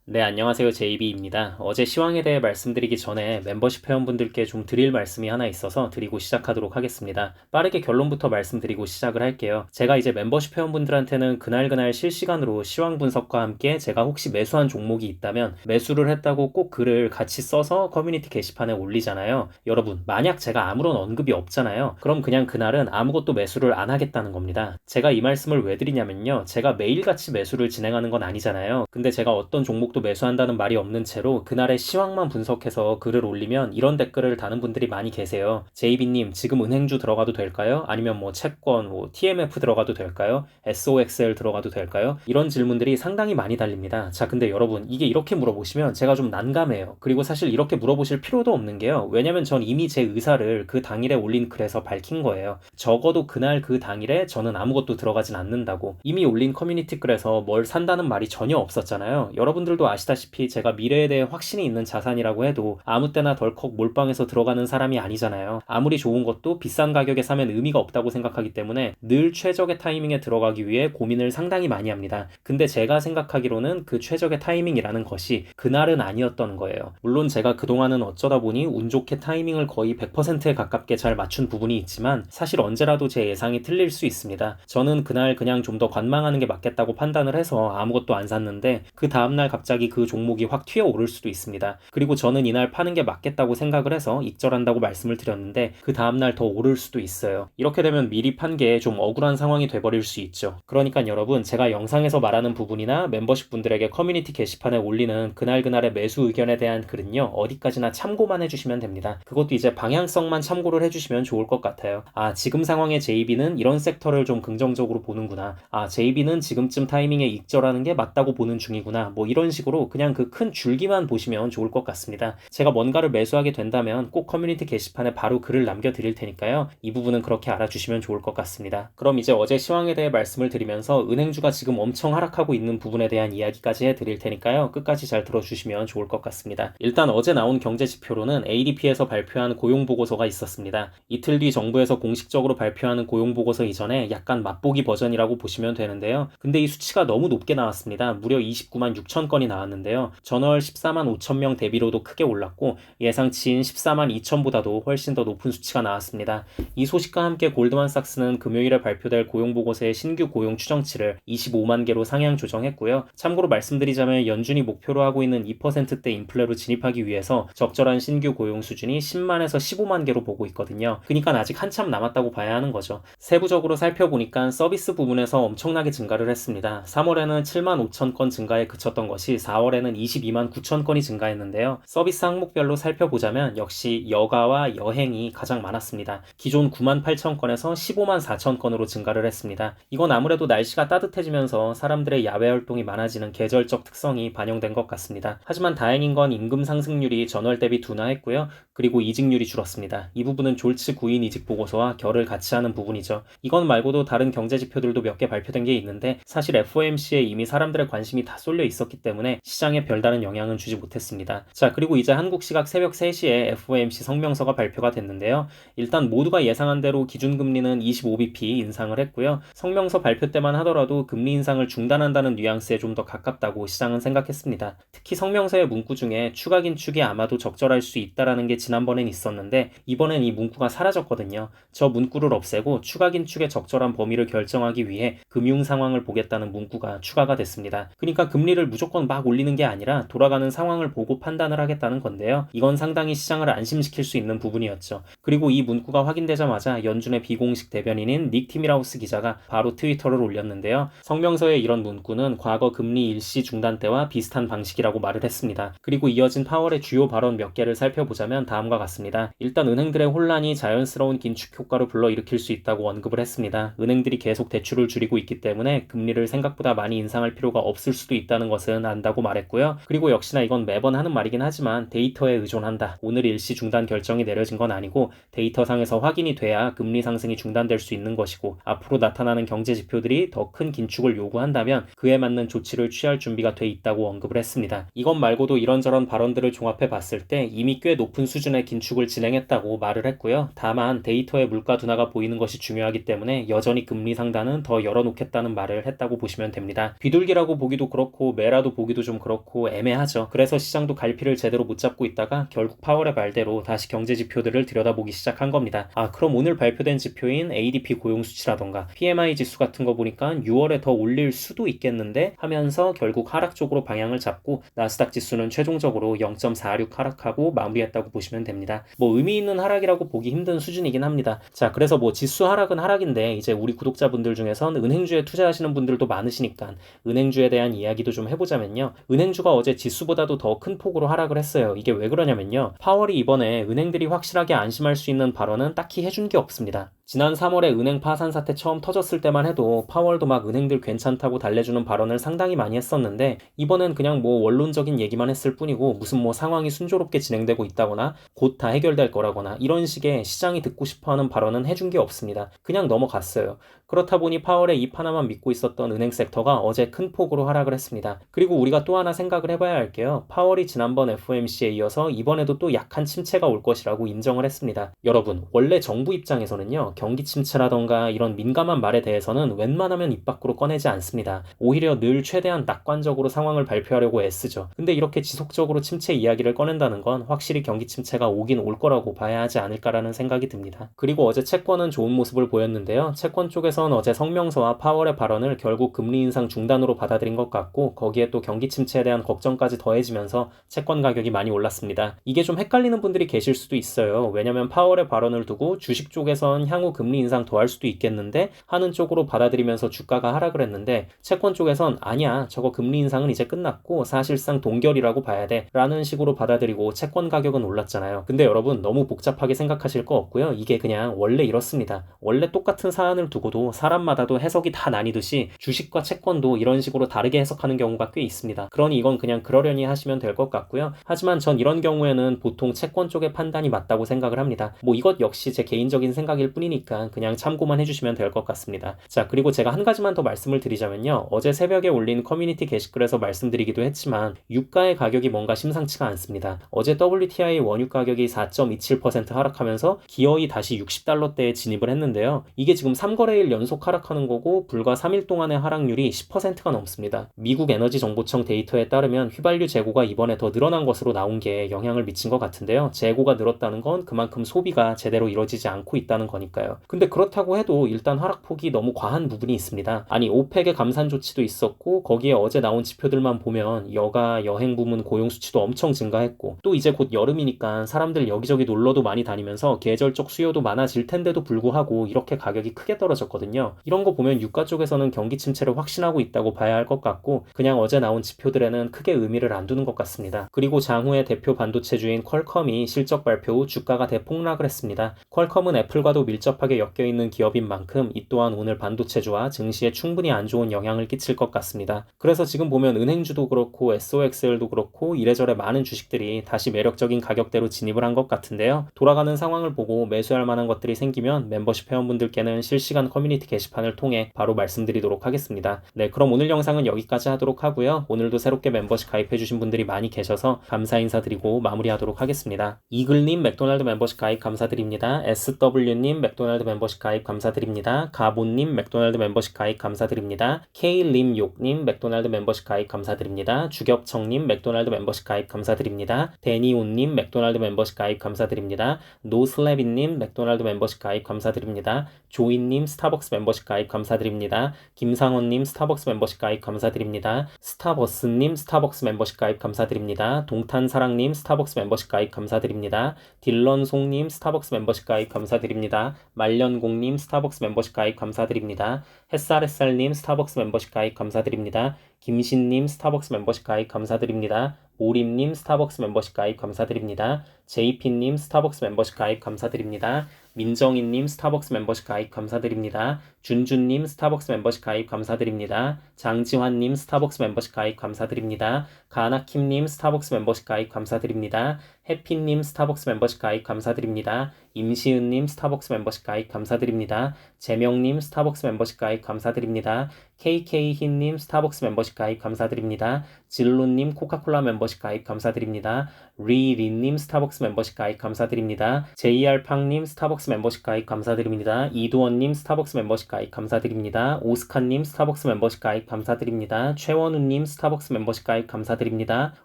네, 안녕하세요. JB입니다. 어제 시황에 대해 말씀드리기 전에 멤버십 회원분들께 좀 드릴 말씀이 하나 있어서 드리고 시작하도록 하겠습니다. 빠르게 결론부터 말씀드리고 시작을 할게요. 제가 이제 멤버십 회원분들한테는 그날그날 실시간으로 시황 분석과 함께 제가 혹시 매수한 종목이 있다면 매수를 했다고 꼭 글을 같이 써서 커뮤니티 게시판에 올리잖아요. 여러분, 만약 제가 아무런 언급이 없잖아요. 그럼 그냥 그날은 아무것도 매수를 안 하겠다는 겁니다. 제가 이 말씀을 왜 드리냐면요. 제가 매일같이 매수를 진행하는 건 아니잖아요. 근데 제가 어떤 종목도 매수한다는 말이 없는 채로 그날의 시황만 분석해서 글을 올리면 이런 댓글을 다는 분들이 많이 계세요. JB님, 지금 은행주 들어가도 될까요? 아니면 뭐 채권, 뭐 TMF 들어가도 될까요? SOXL 들어가도 될까요? 이런 질문들이 상당히 많이 달립니다. 자, 근데 여러분, 이게 이렇게 물어보시면 제가 좀 난감해요. 그리고 사실 이렇게 물어보실 필요도 없는 게요. 왜냐면 전 이미 제 의사를 그 당일에 올린 글에서 밝힌 거예요. 적어도 그날 그 당일에 저는 아무것도 들어가진 않는다고. 이미 올린 커뮤니티 글에서 뭘 산다는 말이 전혀 없었잖아요. 여러분들도 아시다시피 제가 미래에 대해 확신이 있는 자산이라고 해도 아무 때나 덜컥 몰빵해서 들어가는 사람이 아니잖아요. 아무리 좋은 것도 비싼 가격에 사면 의미가 없다고 생각하기 때문에 늘 최적의 타이밍에 들어가기 위해 고민을 상당히 많이 합니다. 근데 제가 생각하기로는 그 최적의 타이밍이라는 것이 그날은 아니었던 거예요. 물론 제가 그동안은 어쩌다 보니 운 좋게 타이밍을 거의 100%에 가깝게 잘 맞춘 부분이 있지만 사실 언제라도 제 예상이 틀릴 수 있습니다. 저는 그날 그냥 좀 더 관망하는 게 맞겠다고 판단을 해서 아무것도 안 샀는데 그 다음날 갑자기 그 종목이 확 튀어오를 수도 있습니다. 그리고 저는 이날 파는 게 맞겠다고 생각을 해서 익절한다고 말씀을 드렸는데 그 다음날 더 오를 수도 있어요. 이렇게 되면 미리 판 게 좀 억울한 상황이 돼버릴 수 있죠. 그러니까 여러분, 제가 영상에서 말하는 부분이나 멤버십 분들에게 커뮤니티 게시판에 올리는 그날그날의 매수 의견에 대한 글은요, 어디까지나 참고만 해주시면 됩니다. 그것도 이제 방향성만 참고를 해주시면 좋을 것 같아요. 아, 지금 상황의 JB는 이런 섹터를 좀 긍정적으로 보는구나. 아, JB는 지금쯤 타이밍에 익절하는 게 맞다고 보는 중이구나. 뭐 이런 식으로 그냥 그 큰 줄기만 보시면 좋을 것 같습니다. 제가 뭔가를 매수하게 된다면 꼭 커뮤니티 게시판에 바로 글을 남겨드릴 테니까요. 이 부분은 그렇게 알아주시면 좋을 것 같습니다. 그럼 이제 어제 시황에 대해 말씀을 드리면서 은행주가 지금 엄청 하락하고 있는 부분에 대한 이야기까지 해드릴 테니까요. 끝까지 잘 들어주시면 좋을 것 같습니다. 일단 어제 나온 경제지표로는 ADP에서 발표한 고용보고서가 있었습니다. 이틀 뒤 정부에서 공식적으로 발표하는 고용보고서 이전에 약간 맛보기 버전이라고 보시면 되는데요. 근데 이 수치가 너무 높게 나왔습니다. 무려 29만 6천 건이 나왔는데요. 전월 14만 5천 명 대비로도 크게 올랐고 예상치인 14만 2천보다도 훨씬 더 높은 수치가 나왔습니다. 이 소식과 함께 골드만삭스는 금요일에 발표될 고용보고서의 신규 고용 추정치를 25만 개로 상향 조정했고요. 참고로 말씀드리자면 연준이 목표로 하고 있는 2%대 인플레로 진입하기 위해서 적절한 신규 고용 수준이 10만에서 15만 개로 보고 있거든요. 그러니까 아직 한참 남았다고 봐야 하는 거죠. 세부적으로 살펴보니까 서비스 부분에서 엄청나게 증가를 했습니다. 3월에는 7만 5천 건 증가에 그쳤던 것이 4월에는 22만 9천 건이 증가했는데요. 서비스 항목별로 살펴보자면 역시 여가와 여행이 가장 많았습니다. 기존 9만 8천 건에서 15만 4천 건으로 증가를 했습니다. 이건 아무래도 날씨가 따뜻해지면서 사람들의 야외 활동이 많아지는 계절적 특성이 반영된 것 같습니다. 하지만 다행인 건 임금 상승률이 전월 대비 둔화했고요. 그리고 이직률이 줄었습니다. 이 부분은 졸츠 구인 이직 보고서와 결을 같이 하는 부분이죠. 이건 말고도 다른 경제 지표들도 몇 개 발표된 게 있는데 사실 FOMC에 이미 사람들의 관심이 다 쏠려 있었기 때문에 시장에 별다른 영향은 주지 못했습니다. 자, 그리고 이제 한국 시각 새벽 3시에 FOMC 성명서가 발표가 됐는데요. 일단 모두가 예상한 대로 기준금리는 25bp 인상을 했고요. 성명서 발표 때만 하더라도 금리 인상을 중단한다는 뉘앙스에 좀 더 가깝다고 시장은 생각했습니다. 특히 성명서의 문구 중에 추가 긴축이 아마도 적절할 수 있다라는 게 지난번엔 있었는데 이번엔 이 문구가 사라졌거든요. 저 문구를 없애고 추가 긴축의 적절한 범위를 결정하기 위해 금융 상황을 보겠다는 문구가 추가가 됐습니다. 그러니까 금리를 무조건 막 올리는 게 아니라 돌아가는 상황을 보고 판단을 하겠다는 건데요. 이건 상당히 시장을 안심시킬 수 있는 부분이었죠. 그리고 이 문구가 확인되자마자 연준의 비공식 대변인인 닉 티미라우스 기자가 바로 트위터를 올렸는데요. 성명서의 이런 문구는 과거 금리 일시 중단 때와 비슷한 방식이라고 말을 했습니다. 그리고 이어진 파월의 주요 발언 몇 개를 살펴보자면 다음과 같습니다. 일단 은행들의 혼란이 자연스러운 긴축 효과를 불러일으킬 수 있다고 언급을 했습니다. 은행들이 계속 대출을 줄이고 있기 때문에 금리를 생각보다 많이 인상할 필요가 없을 수도 있다는 것은 안다고 말했고요. 그리고 역시나 이건 매번 하는 말이긴 하지만 데이터에 의존한다. 오늘 일시 중단 결정이 내려진 건 아니고 데이터상에서 확인이 돼야 금리 상승이 중단될 수 있는 것이고 앞으로 나타나는 경제 지표들이 더 큰 긴축을 요구한다면 그에 맞는 조치를 취할 준비가 돼 있다고 언급을 했습니다. 이것 말고도 이런저런 발언들을 종합해 봤을 때 이미 꽤 높은 수준의 긴축을 진행했다고 말을 했고요. 다만 데이터의 물가 둔화가 보이는 것이 중요하기 때문에 여전히 금리 상단은 더 열어놓겠다는 말을 했다고 보시면 됩니다. 비둘기라고 보기도 그렇고 매라도 보기도 보기도 좀 그렇고 애매하죠. 그래서 시장도 갈피를 제대로 못 잡고 있다가 결국 파월의 말대로 다시 경제 지표들을 들여다보기 시작한 겁니다. 그럼 오늘 발표된 지표인 ADP 고용 수치라던가 PMI 지수 같은 거 보니까 6월에 더 올릴 수도 있겠는데 하면서 결국 하락 쪽으로 방향을 잡고 나스닥 지수는 최종적으로 0.46 하락하고 마무리했다고 보시면 됩니다. 뭐 의미 있는 하락이라고 보기 힘든 수준이긴 합니다. 자, 그래서 뭐 지수 하락은 하락인데 이제 우리 구독자분들 중에선 은행주에 투자하시는 분들도 많으시니까 은행주에 대한 이야기도 좀 해보자면요. 은행주가 어제 지수보다도 더 큰 폭으로 하락을 했어요. 이게 왜 그러냐면요. 파월이 이번에 은행들이 확실하게 안심할 수 있는 발언은 딱히 해준 게 없습니다. 지난 3월에 은행 파산 사태 처음 터졌을 때만 해도 파월도 막 은행들 괜찮다고 달래주는 발언을 상당히 많이 했었는데 이번엔 그냥 뭐 원론적인 얘기만 했을 뿐이고 무슨 뭐 상황이 순조롭게 진행되고 있다거나 곧 다 해결될 거라거나 이런 식의 시장이 듣고 싶어하는 발언은 해준 게 없습니다. 그냥 넘어갔어요. 그렇다 보니 파월의 입 하나만 믿고 있었던 은행 섹터가 어제 큰 폭으로 하락을 했습니다. 그리고 우리가 또 하나 생각을 해봐야 할게요. 파월이 지난번 FOMC에 이어서 이번에도 또 약한 침체가 올 것이라고 인정을 했습니다. 여러분, 원래 정부 입장에서는요. 경기 침체라던가 이런 민감한 말에 대해서는 웬만하면 입 밖으로 꺼내지 않습니다. 오히려 늘 최대한 낙관적으로 상황을 발표하려고 애쓰죠. 근데 이렇게 지속적으로 침체 이야기를 꺼낸다는 건 확실히 경기 침체가 오긴 올 거라고 봐야 하지 않을까라는 생각이 듭니다. 그리고 어제 채권은 좋은 모습을 보였는데요. 채권 쪽에선 어제 성명서와 파월의 발언을 결국 금리 인상 중단으로 받아들인 것 같고 거기에 또 경기 침체에 대한 걱정까지 더해지면서 채권 가격이 많이 올랐습니다. 이게 좀 헷갈리는 분들이 계실 수도 있어요. 왜냐면 파월의 발언을 두고 주식 쪽에선 향후 금리 인상 더 할 수도 있겠는데 하는 쪽으로 받아들이면서 주가가 하락을 했는데 채권 쪽에선 아니야, 저거 금리 인상은 이제 끝났고 사실상 동결이라고 봐야 돼 라는 식으로 받아들이고 채권 가격은 올랐잖아요. 근데 여러분 너무 복잡하게 생각하실 거 없고요. 이게 그냥 원래 이렇습니다. 원래 똑같은 사안을 두고도 사람마다도 해석이 다 나뉘듯이 주식과 채권도 이런 식으로 다르게 해석하는 경우가 꽤 있습니다. 그러니 이건 그냥 그러려니 하시면 될 것 같고요. 하지만 전 이런 경우에는 보통 채권 쪽의 판단이 맞다고 생각을 합니다. 뭐 이것 역시 제 개인적인 생각일 뿐이니까 그냥 참고만 해주시면 될 것 같습니다. 자, 그리고 제가 한 가지만 더 말씀을 드리자면요. 어제 새벽에 올린 커뮤니티 게시글에서 말씀드리기도 했지만 유가의 가격이 뭔가 심상치가 않습니다. 어제 WTI 원유 가격이 4.27% 하락하면서 기어이 다시 60달러대에 진입을 했는데요. 이게 지금 3거래일 연속 하락하는 거고 불과 3일 동안의 하락률이 10%가 넘습니다. 미국 에너지 정보청 데이터에 따르면 휘발유 재고가 이번에 더 늘어난 것으로 나온 게 영향을 미친 것 같은데요. 재고가 늘었다는 건 그만큼 소비가 제대로 이루어지지 않고 있다는 거니까요. 근데 그렇다고 해도 일단 하락폭이 너무 과한 부분이 있습니다. 아니 오펙의 감산 조치도 있었고 거기에 어제 나온 지표들만 보면 여가, 여행 부문 고용 수치도 엄청 증가했고 또 이제 곧 여름이니까 사람들 여기저기 놀러도 많이 다니면서 계절적 수요도 많아질 텐데도 불구하고 이렇게 가격이 크게 떨어졌거든요. 이런 거 보면 유가 쪽에서는 경기 침체를 확신하고 있다고 봐야 할 것 같고 그냥 어제 나온 지표들에는 크게 의미를 안 두는 것 같습니다. 그리고 장후의 대표 반도체주인 퀄컴이 실적 발표 후 주가가 대폭락을 했습니다. 퀄컴은 애플과도 밀접하게 엮여있는 기업인 만큼 이 또한 오늘 반도체주와 증시에 충분히 안 좋은 영향을 끼칠 것 같습니다. 그래서 지금 보면 은행주도 그렇고 SOXL도 그렇고 이래저래 많은 주식들이 다시 매력적인 가격대로 진입을 한 것 같은데요. 돌아가는 상황을 보고 매수할 만한 것들이 생기면 멤버십 회원분들께는 실시간 커뮤니티 게시판을 통해 바로 말씀드리도록 하겠습니다. 네, 그럼 오늘 영상은 여기까지 하도록 하고요. 오늘도 새롭게 멤버십 가입해주신 분들이 많이 계셔서 감사 인사드리고 마무리하도록 하겠습니다. 이글님 맥도날드 멤버십 가입 감사드립니다. SW님 맥도날드 멤버십 가입 감사드립니다. 가보님 맥도날드 멤버십 가입 감사드립니다. K림욕님 맥도날드 멤버십 가입 감사드립니다. 주격청님 맥도날드 멤버십 가입 감사드립니다. 데니온님 맥도날드 멤버십 가입 감사드립니다. 노슬래비님 맥도날드 멤버십 가입 감사드립니다. 조이님 스타벅스 멤버십 가입 감사드립니다. 김상원님 스타벅스 멤버십 가입 감사드립니다. 스타버스님 스타벅스 멤버십 가입 감사드립니다. 동탄사랑님 스타벅스 멤버십 가입 감사드립니다. 딜런송님 스타벅스 멤버십 가입 감사드립니다. 말년공님 스타벅스 멤버십 가입 감사드립니다. 햇살햇살님 스타벅스 멤버십 가입 감사드립니다. 김신님 스타벅스 멤버십 가입 감사드립니다. 오림님 스타벅스 멤버십 가입 감사드립니다. JP님 스타벅스 멤버십 가입 감사드립니다. 민정희님 스타벅스 멤버십 가입 감사드립니다. 준준님 스타벅스 멤버십 가입 감사드립니다. 장지환님 스타벅스 멤버십 가입 감사드립니다. 가나킴님 스타벅스 멤버십 가입 감사드립니다. 해피님 스타벅스 멤버십 가입 감사드립니다. 임시은님 스타벅스 멤버십 가입 감사드립니다. 재명님 스타벅스 멤버십 가입 감사드립니다. KK희님 스타벅스 멤버십 가입 감사드립니다. 진로님 코카콜라 멤버십 가입 감사드립니다. 리리님 스타벅스 멤버십 가입 감사드립니다. JR팡님 스타벅스 스타벅스 멤버십 가입 감사드립니다. 이두원님 스타벅스 멤버십 가입 감사드립니다. 오스카님 스타벅스 멤버십 가입 감사드립니다. 최원우님 스타벅스 멤버십 가입 감사드립니다.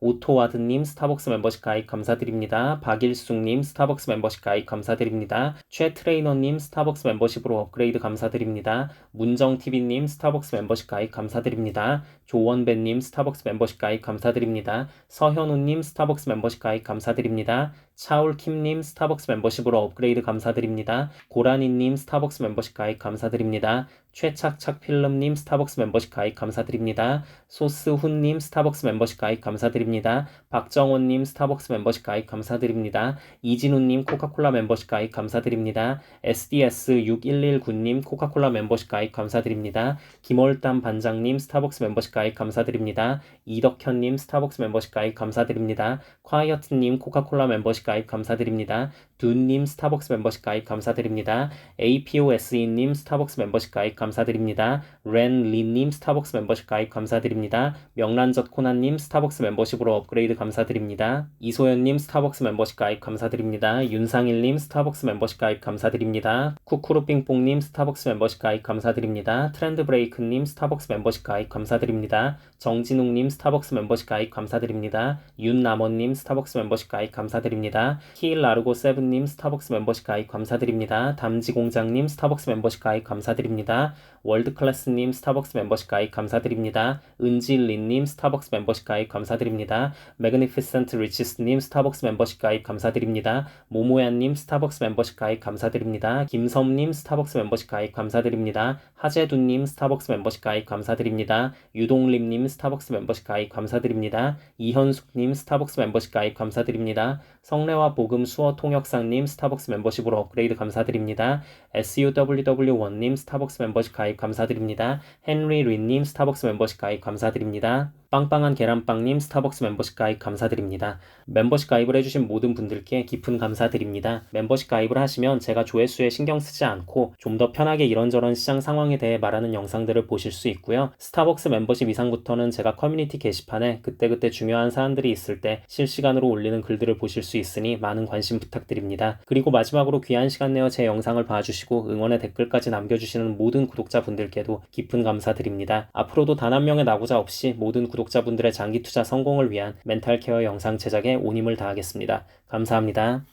오토와드님 스타벅스 멤버십 가입 감사드립니다. 박일숙님 스타벅스 멤버십 가입 감사드립니다. 최트레이너님 스타벅스 멤버십으로 업그레이드 감사드립니다. 문정TV님 스타벅스 멤버십 가입 감사드립니다. 조원배님 스타벅스 멤버십 가입 감사드립니다. 서현우님 스타벅스 멤버십 가입 감사드립니다. 차울킴님 스타벅스 멤버십으로 업그레이드 감사드립니다. 고라니님 스타벅스 멤버십 가입 감사드립니다. 최착착필름님 스타벅스 멤버십 가입 감사드립니다. 소스훈님 스타벅스 멤버십 가입 감사드립니다. 박정원님 스타벅스 멤버십 가입 감사드립니다. 이진우님 코카콜라 멤버십 가입 감사드립니다. SDS6119님 코카콜라 멤버십 가입 감사드립니다. 김월담 반장님 스타벅스 멤버십 가입 감사드립니다. 이덕현님 스타벅스 멤버십 가입 감사드립니다. 콰이어트님 코카콜라 멤버십 가입 감사드립니다. 둔님 스타벅스 멤버십 가입 감사드립니다. APOSE님 스타벅스 멤버십 가입 감사드립니다. 렌리님 스타벅스 멤버십 가입 감사드립니다. 명란젓 코나님 스타벅스 멤버십으로 업그레이드 감사드립니다. 이소연님 스타벅스 멤버십 가입 감사드립니다. 윤상일님 스타벅스 멤버십 가입 감사드립니다. 쿠쿠루삥뽕님 스타벅스 멤버십 가입 감사드립니다. 트렌드브레이크님 스타벅스 멤버십 가입 감사드립니다. 정진웅님 스타벅스 멤버십 가입 감사드립니다. 윤남원님 스타벅스 멤버십 가입 감사드립니다. 키일라르고7님 스타벅스 멤버십 가입 감사드립니다. 담지공장님 스타벅스 멤버십 가입 감사드립니다. 월드클래스님 스타벅스 멤버십 가입 감사드립니다. 은지린님 스타벅스 멤버십 가입 감사드립니다. 매그니피센트 리치스님 스타벅스 멤버십 가입 감사드립니다. 모모야님 스타벅스 멤버십 가입 감사드립니다. 김섬님 스타벅스 멤버십 가입 감사드립니다. 하재두님 스타벅스 멤버십 가입 감사드립니다. 유동림님 스타벅스 멤버십 가입 감사드립니다. 이현숙님 스타벅스 멤버십 가입 감사드립니다. 성래와 복음 수어 통역상님 스타벅스 멤버십으로 업그레이드 감사드립니다. SUWW1님 스타벅스 멤버십 가입 감사드립니다. 헨리 린님 스타벅스 멤버십 가입 감사드립니다. 빵빵한 계란빵님 스타벅스 멤버십 가입 감사드립니다. 멤버십 가입을 해주신 모든 분들께 깊은 감사드립니다. 멤버십 가입을 하시면 제가 조회수에 신경 쓰지 않고 좀 더 편하게 이런저런 시장 상황에 대해 말하는 영상들을 보실 수 있고요. 스타벅스 멤버십 이상부터는 제가 커뮤니티 게시판에 그때그때 중요한 사안들이 있을 때 실시간으로 올리는 글들을 보실 수 있으니 많은 관심 부탁드립니다. 그리고 마지막으로 귀한 시간 내어 제 영상을 봐주시고 응원의 댓글까지 남겨주시는 모든 구독자분들께도 깊은 감사드립니다. 앞으로도 단 한 명의 낙오자 없이 모든 구독자분들의 장기 투자 성공을 위한 멘탈 케어 영상 제작에 온 힘을 다하겠습니다. 감사합니다.